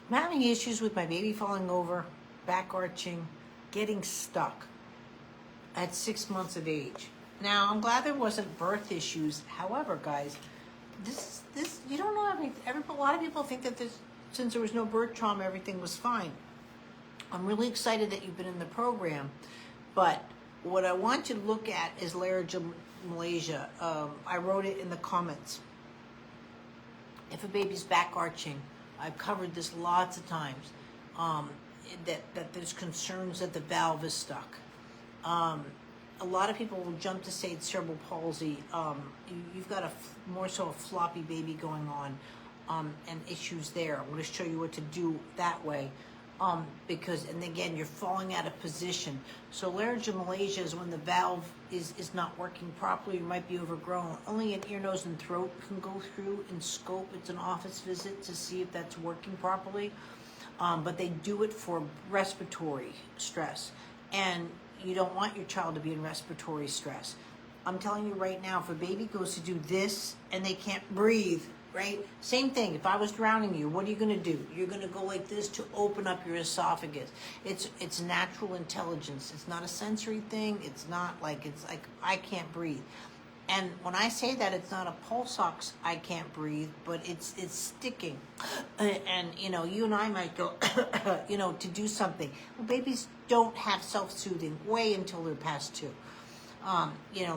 I'm having issues with my baby falling over, back arching, getting stuck at 6 months of age. Now, I'm glad there wasn't birth issues. However, guys, this you don't know a lot of people think that since there was no birth trauma, everything was fine. I'm really excited that you've been in the program, but what I want you to look at is Malaysia. I wrote it in the comments. If a baby's back arching, I've covered this lots of times, that there's concerns that the valve is stuck. A lot of people will jump to say it's cerebral palsy. You've got more so a floppy baby going on, and issues there. I'm going to show you what to do that way. Because, and again, you're falling out of position. So laryngomalacia is when the valve is not working properly, you might be overgrown. Only an ear, nose, and throat can go through and scope. It's an office visit to see if that's working properly. But they do it for respiratory stress. And you don't want your child to be in respiratory stress. I'm telling you right now, if a baby goes to do this and they can't breathe, right? Same thing. If I was drowning you, what are you going to do? You're going to go like this to open up your esophagus. It's natural intelligence. It's not a sensory thing. It's like I can't breathe. And when I say that, it's not a pulse ox, I can't breathe, but it's sticking. And you and I might go, to do something. Well, babies don't have self-soothing way until they're past 2.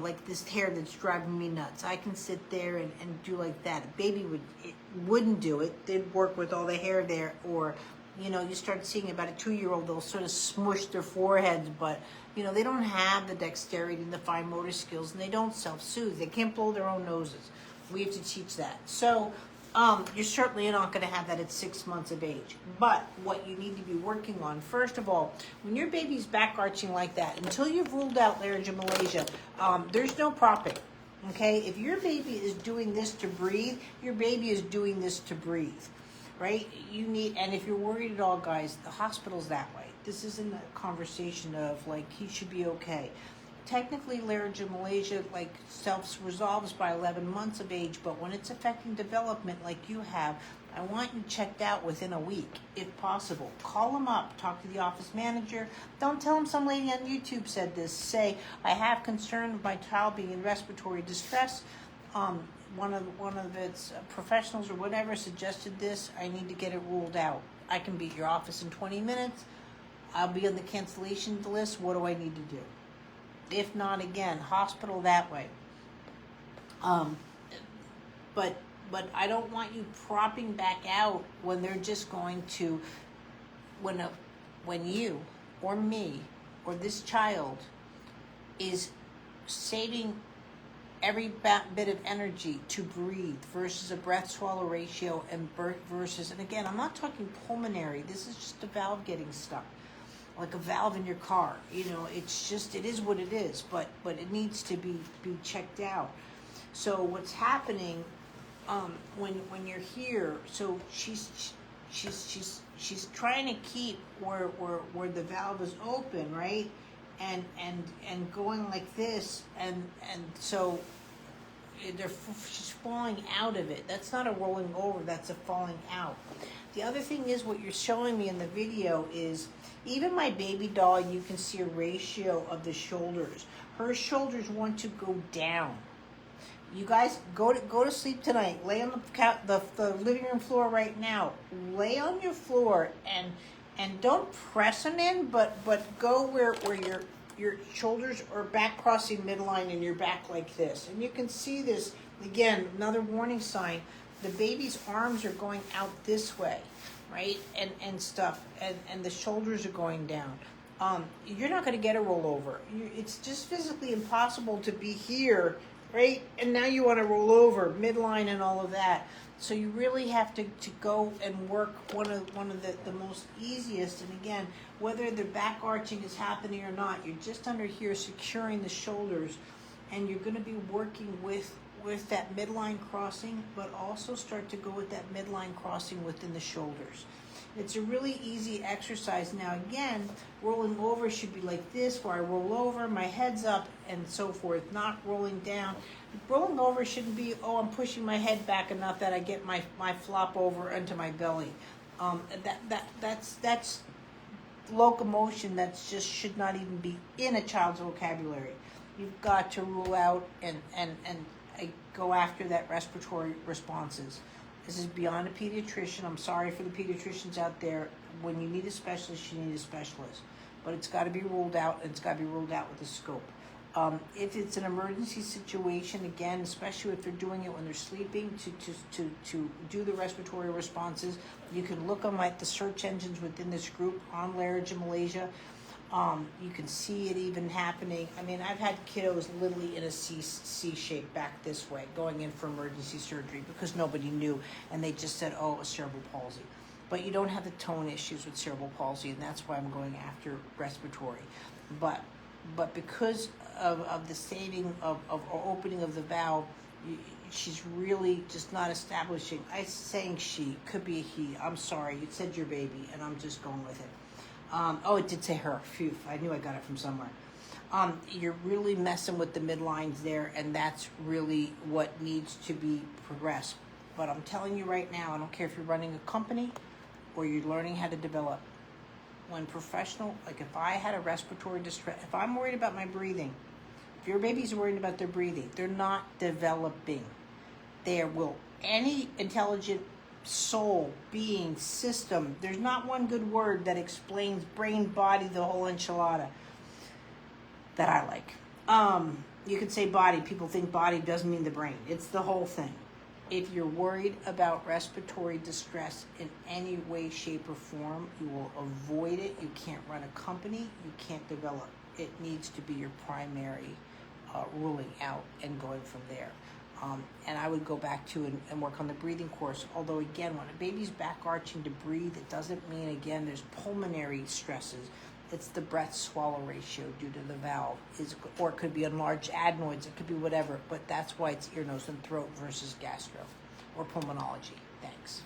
Like this hair that's driving me nuts. I can sit there and do like that. A baby wouldn't do it. They'd work with all the hair there, or, you start seeing about a 2-year-old, they'll sort of smush their foreheads, but, they don't have the dexterity and the fine motor skills, and they don't self-soothe. They can't blow their own noses. We have to teach that. So, you're certainly not going to have that at 6 months of age. But what you need to be working on, first of all, when your baby's back arching like that, until you've ruled out laryngomalacia, there's no propping. Okay? If your baby is doing this to breathe, your baby is doing this to breathe. Right? And if you're worried at all, guys, the hospital's that way. This isn't a conversation of like, he should be okay. Technically, laryngomalacia self-resolves by 11 months of age, but when it's affecting development like you have, I want you checked out within a week, if possible. Call them up, talk to the office manager. Don't tell them some lady on YouTube said this. Say, I have concern of my child being in respiratory distress. One of its professionals or whatever suggested this. I need to get it ruled out. I can be at your office in 20 minutes. I'll be on the cancellation list. What do I need to do? If not, again, hospital that way. But I don't want you propping back out when they're just going to, when you or me or this child is saving every bit of energy to breathe versus a breath-swallow ratio and and again, I'm not talking pulmonary. This is just a valve getting stuck. Like a valve in your car, it's just, it is what it is, but it needs to be checked out. So what's happening, when you're here, so she's trying to keep where the valve is open, right, and going like this, and so she's falling out of it. That's not a rolling over, that's a falling out. The other thing is, what you're showing me in the video is, even my baby doll, you can see a ratio of the shoulders. Her shoulders want to go down. You guys, go to sleep tonight. Lay on the living room floor right now. Lay on your floor and don't press them in, but go where your shoulders are back crossing midline and your back like this. And you can see this, again, another warning sign. The baby's arms are going out this way, right? And stuff, and the shoulders are going down. You're not going to get a rollover. It's just physically impossible to be here, right? And now you want to roll over, midline and all of that. So you really have to go and work one of the most easiest. And again, whether the back arching is happening or not, you're just under here securing the shoulders, and you're going to be working with that midline crossing, but also start to go with that midline crossing within the shoulders. It's a really easy exercise. Now again, rolling over should be like this, where I roll over, my head's up and so forth, not rolling down. Rolling over shouldn't be, I'm pushing my head back enough that I get my flop over into my belly. That's locomotion that's just should not even be in a child's vocabulary. You've got to rule out and go after that respiratory responses. This is beyond a pediatrician. I'm sorry for the pediatricians out there. When you need a specialist, you need a specialist. But it's got to be ruled out, and it's got to be ruled out with a scope. If it's an emergency situation, again, especially if they're doing it when they're sleeping, to do the respiratory responses, you can look on the search engines within this group on Laird in Malaysia. You can see it even happening. I mean, I've had kiddos literally in a C shape back this way, going in for emergency surgery because nobody knew, and they just said, oh, a cerebral palsy. But you don't have the tone issues with cerebral palsy, and that's why I'm going after respiratory. But because of the saving or opening of the valve, she's really just not establishing. I'm saying she, could be a he. I'm sorry, it said your baby, and I'm just going with it. Oh, it did say her. Phew, I knew I got it from somewhere. You're really messing with the midlines there, and that's really what needs to be progressed. But I'm telling you right now, I don't care if you're running a company or you're learning how to develop. When professional, like if I had a respiratory distress, if I'm worried about my breathing, if your baby's worried about their breathing, they're not developing. Any intelligent soul, being, system, there's not one good word that explains brain, body, the whole enchilada that I like. You could say body. People think body doesn't mean the brain. It's the whole thing. If you're worried about respiratory distress in any way, shape, or form, you will avoid it. You can't run a company. You can't develop. It needs to be your primary ruling out and going from there. And I would go back to and work on the breathing course. Although, again, when a baby's back arching to breathe, it doesn't mean, again, there's pulmonary stresses. It's the breath-swallow ratio due to the valve. Or it could be enlarged adenoids. It could be whatever. But that's why it's ear, nose, and throat versus gastro or pulmonology. Thanks.